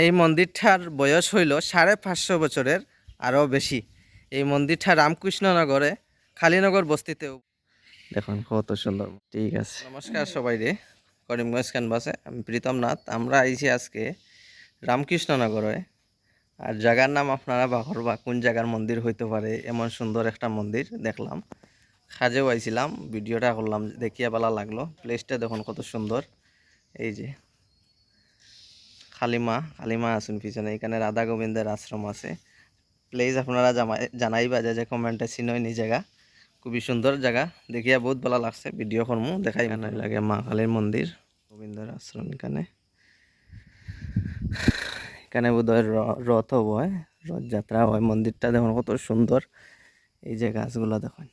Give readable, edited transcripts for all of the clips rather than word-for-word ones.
এই মন্দিরটার বয়স হইল 550 বছরের আরও বেশি। এই মন্দিরটা রামকৃষ্ণনগরে খালিনগর বস্তিতেও। দেখুন কত সুন্দর। ঠিক আছে, নমস্কার সবাই রে, করিমগঞ্জ ক্যানভাসে আমি প্রীতম নাথ। আমরা আইছি আজকে রামকৃষ্ণনগরে। আর জায়গার নাম আপনারা বাহর বা কোন জায়গার মন্দির হইতে পারে, এমন সুন্দর একটা মন্দির দেখলাম। খাজেও আইছিলাম, ভিডিওটা করলাম, দেখিয়া ভালো লাগলো। প্লেসটা দেখুন কত সুন্দর। এই যে কালিমা আছেন পিছনে, এখানে রাধা গোবিন্দের আশ্রম আছে। প্লিজ আপনারা জানাইবা যে কমেন্টে চিনইনি জায়গা। খুবই সুন্দর জায়গা, দেখিয়া বহুত ভালো লাগছে। ভিডিও করমু দেখাই লাগে। মা কালীর মন্দির, গোবিন্দের আশ্রম। এখানে এখানে বোধহয় রথ হয়, রথযাত্রা হয়। মন্দিরটা দেখুন কত সুন্দর। এই যে গাছগুলো দেখুন,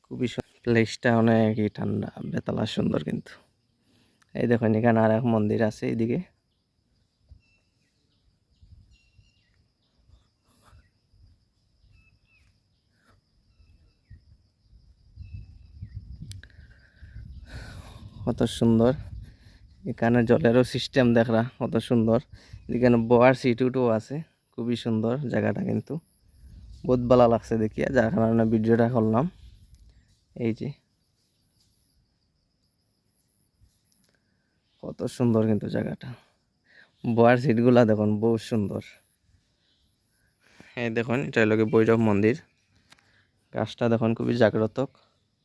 খুবই প্লেসটা অনেকই ঠান্ডা, বেতলা সুন্দর। কিন্তু এই দেখুন এখানে আর এক মন্দির আছে এইদিকে। কত সুন্দর। এখানে জলেরও সিস্টেম দেখরা কত সুন্দর। এখানে বয়ার সিট উটও আছে। খুবই সুন্দর জায়গাটা, কিন্তু বহুত ভালো লাগছে দেখিয়া, যার কারণে ভিডিওটা করলাম। এই যে কত সুন্দর কিন্তু জায়গাটা। বয়ার সিটগুলা দেখুন বহুত সুন্দর। এই দেখুন এটা হলো ভৈরব মন্দির। গাছটা দেখুন খুবই জাগ্রত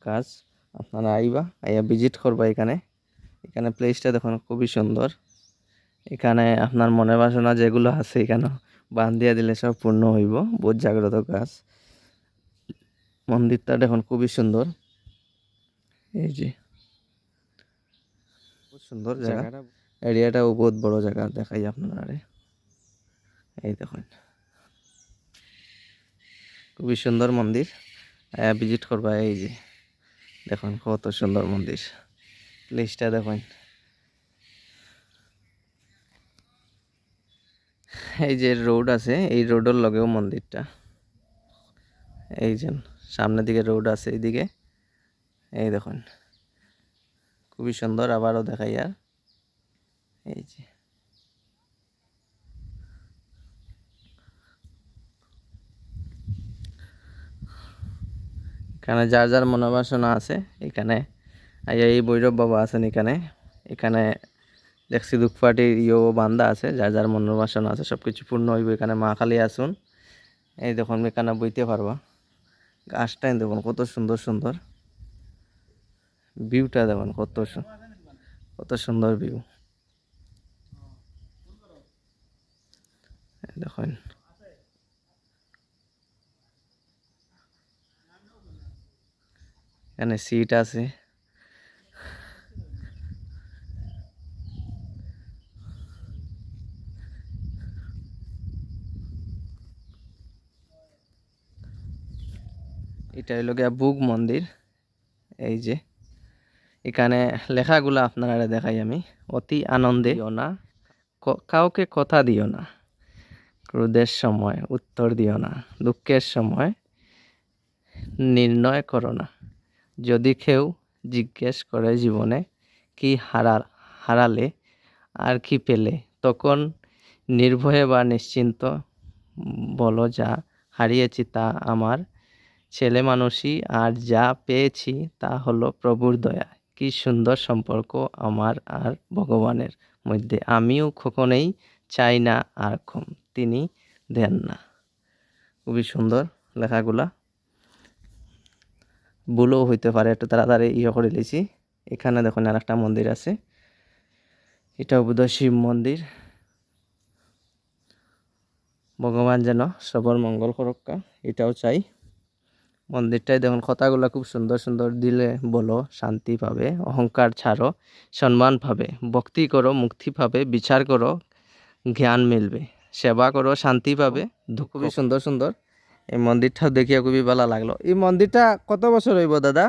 গাছ। আপনারা আইয়া ভিজিট করবা এখানে। এখানে প্লেসটা দেখুন খুবই সুন্দর। এখানে আপনার মনের বাসনা যেগুলো আছে এখানে বান দিয়া দিলে সব পূর্ণ হইব। বহুত জাগ্রত গাছ। মন্দিরটা দেখুন খুবই সুন্দর। এই যে খুব সুন্দর জায়গা, এরিয়াটাও বহুত বড় জায়গা। দেখাই আপনারা, এই দেখুন খুবই সুন্দর মন্দির, ভিজিট করবা। এই যে দেখুন কত সুন্দর মন্দির। প্লেসটা দেখুন। এই যে রোড আছে, এই রোডের লগেও মন্দিরটা। এই যে সামনের দিকে রোড আছে, এইদিকে এই দেখুন খুবই সুন্দর। আবারও দেখাই। আর এই যে এখানে যার যার মনোবাসনা আছে এখানে আইয়া। এই ভৈরব বাবা আছেন এখানে। এখানে দেখছি ধূপকাঠির বান্ধা আছে। যার যার মনোবাসনা আছে সব কিছু পূর্ণ হইব। এখানে মা কালী আসুন। এই দেখুন এখানে বইতে পারবা। গাছটাই দেখুন কত সুন্দর সুন্দর। ভিউটা দেখুন কত সুন্দর ভিউ। দেখুন এখানে সিট আছে। এটা হইল গিয়া বুক মন্দির। এই যে এখানে লেখাগুলো আপনারা দেখাই আমি। অতি আনন্দে দিও না, কাউকে কথা দিও না, ক্রোধের সময় উত্তর দিও না, দুঃখের সময় নির্ণয় করো না। যদি কেউ জিজ্ঞেস করে জীবনে কি হারালে আর কি পেলে, তখন নির্ভয়ে বা নিশ্চিন্ত বলো, যা হারিয়েছি তা আমার ছেলে মানুষই, আর যা পেয়েছি তা হলো প্রভুর দয়া। কি সুন্দর সম্পর্ক আমার আর ভগবানের মধ্যে। আমিও কখনোই চাই না আর কম, তিনি দেন না। খুবই সুন্দর লেখাগুলা। ভুলও হইতে পারে, একটু তাড়াতাড়ি করে লিছি। এখানে দেখুন আর একটা মন্দির আছে, এটাও বোধহয় শিব মন্দির। ভগবান যেন সবার মঙ্গল করক্কা, এটাও চাই। মন্দিরটাই দেখুন কথাগুলো খুব সুন্দর সুন্দর। দিলে বলো শান্তি পাবে, অহংকার ছাড়ো সম্মান পাবে, ভক্তি করো মুক্তি পাবে, বিচার করো জ্ঞান মিলবে, সেবা করো শান্তি পাবে। খুবই সুন্দর সুন্দর। এই মন্দিরটাও দেখিয়া খুবই ভালো লাগলো। এই মন্দিরটা কত বছর হইব দাদা?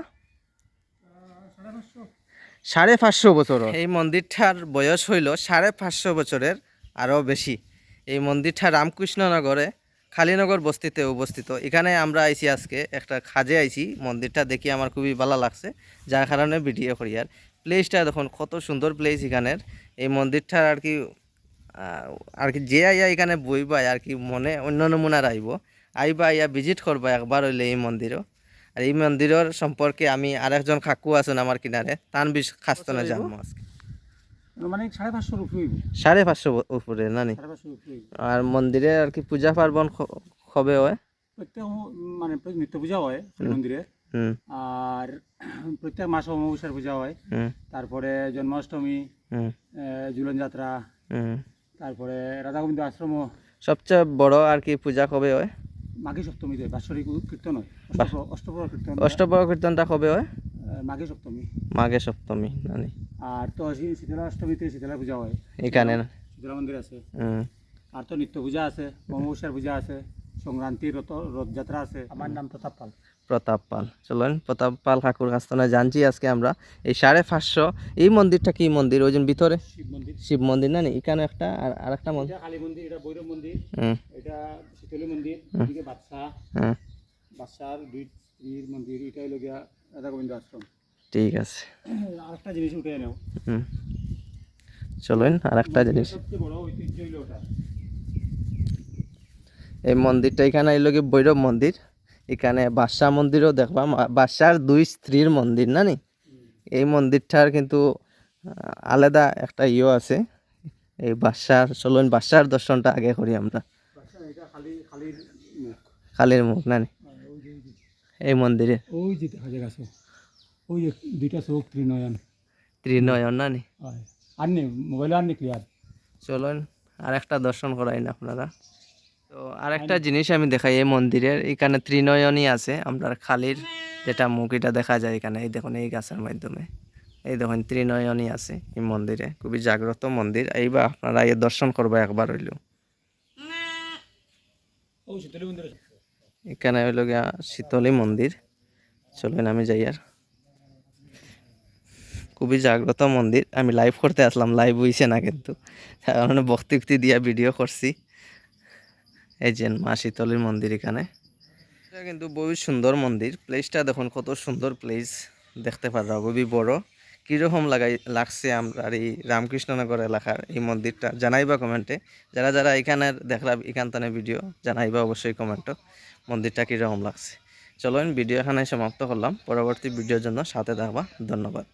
550 বছর। এই মন্দিরটার বয়স হইল 550 বছরের আরও বেশি। এই মন্দিরটা রামকৃষ্ণনগরে খালিনগর বস্তিতে অবস্থিত। এখানে আমরা আইছি আজকে একটা খাজে আইছি। মন্দিরটা দেখি আমার খুবই ভালো লাগছে, যার কারণে ভিডিও করি। আর প্লেসটা দেখুন কত সুন্দর প্লেস এখানের। এই মন্দিরটার আর কি আর কি যে আইয়া এখানে বইবা আর কি মনে অন্য নমুনার আইবা আইয়া ভিজিট করবা একবার হইলে এই মন্দিরও। আর এই মন্দিরের সম্পর্কে আমি আরেকজন কাকু আছেন আমার কিনারে তান খাস্তনে জানবো আজকে। মানে 550 উপরে হইব, 550 উপরে নানি। 550 উপরে হইব। আর মন্দিরে আর কি পূজা পার্বণ কবে হয়? প্রত্যেক মানে নিত্য পূজা হয় মন্দিরে, হুম আর প্রত্যেক মাসে অমাবস্যার পূজা হয়, হুম তারপরে জন্মাষ্টমী, হুম ঝুলন যাত্রা, হুম। তারপরে রাধা গোবিন্দ আশ্রম। সবচেয়ে বড় আর কি পূজা কবে হয়? মাঘী সপ্তমীতে বাৎসরিক কীর্তন হয়, অষ্টপ্রহর কীর্তন, অষ্টপ্রহর কীর্তনটা কবে হয়? মাঘী সপ্তমী। মাঘে সপ্তমী নানি। আর তো শীতলা অষ্টমীতে শীতলা পূজা হয় এখানে। শীতলা মন্দির আছে। হুম আর তো নিত্য পূজা আছে, অমাবস্যার পূজা আছে, সংক্রান্তির রথযাত্রা আছে। আমার নাম প্রতাপ পাল। প্রতাপ পাল, চলেন প্রতাপ পাল কাকুর কাছ থেকে জানছি আজকে আমরা এই 550। এই মন্দিরটা কি মন্দির? ওই যে ভিতরে শিব মন্দির, শিব মন্দির না এখানে একটা আর একটা মন্দির। এটা কালী মন্দির, এটা ভৈরব মন্দির, হুম এটা শীতলী মন্দির, হুম। এদিকে হুম বাদশার দুই স্ত্রীর মন্দির, এটা হলো গিয়া রাধা গোবিন্দ আশ্রম। ঠিক আছে। আরেকটা জিনিস উঠে নেও, হুম চলেন আর একটা জিনিস। সবচেয়ে বড় ঐতিহ্য হইলো ওটা। এই মন্দিরটা এখানে এলো কি ভৈরব মন্দির। এখানে বাদশাহ মন্দিরও দেখবা, বাদশার দুই স্ত্রীর মন্দির না নি। এই মন্দিরটার কিন্তু আলাদা একটা আছে। এই বাদশার, চলুন বাদশার দর্শনটা আগে করি আমরা। এটা খালির মুখ, কালীর মুখ না নি ওই যে এই মন্দিরে। ওই যে দেখা যায় ওই যে দুইটা চোখ ত্রিনয়ন। ত্রিনয়ন না নি। আর নেই মোবাইলে, আর নেই ক্লিয়ার। চলুন আর একটা দর্শন করাই না আপনারা। তো আরেকটা জিনিস আমি দেখাই এই মন্দিরের, এখানে ত্রিনয়নই আছে। আপনার খালির যেটা মুখ এটা দেখা যায় এখানে, এই দেখুন এই গাছের মাধ্যমে। এই দেখুন ত্রিনয়নই আছে এই মন্দিরে, খুবই জাগ্রত মন্দির। এইবা আপনারা এই দর্শন করবা একবার হইলেও। ও শীতলী মন্দির এখানে হইল গিয়া শীতলী মন্দির। চলুন আমি যাই। আর খুবই জাগ্রত মন্দির। আমি লাইভ করতে আসলাম, লাইভ হইছে না কিন্তু, তার কারণে ভক্তি দিয়া ভিডিও করছি। এই যে মা শীতলীর মন্দির এখানে। এটা কিন্তু খুবই সুন্দর মন্দির। প্লেসটা দেখুন কত সুন্দর প্লেস, দেখতে পারা খুবই বড়। কীরকম লাগছে আমরা এই রামকৃষ্ণনগর এলাকার এই মন্দিরটা জানাইবা কমেন্টে। যারা যারা এখানের দেখলা এখানতানে ভিডিও জানাইবা অবশ্যই কমেন্টও মন্দিরটা কীরকম লাগছে। চলুন ভিডিও এখানে সমাপ্ত করলাম, পরবর্তী ভিডিওর জন্য সাথে থাকবা। ধন্যবাদ।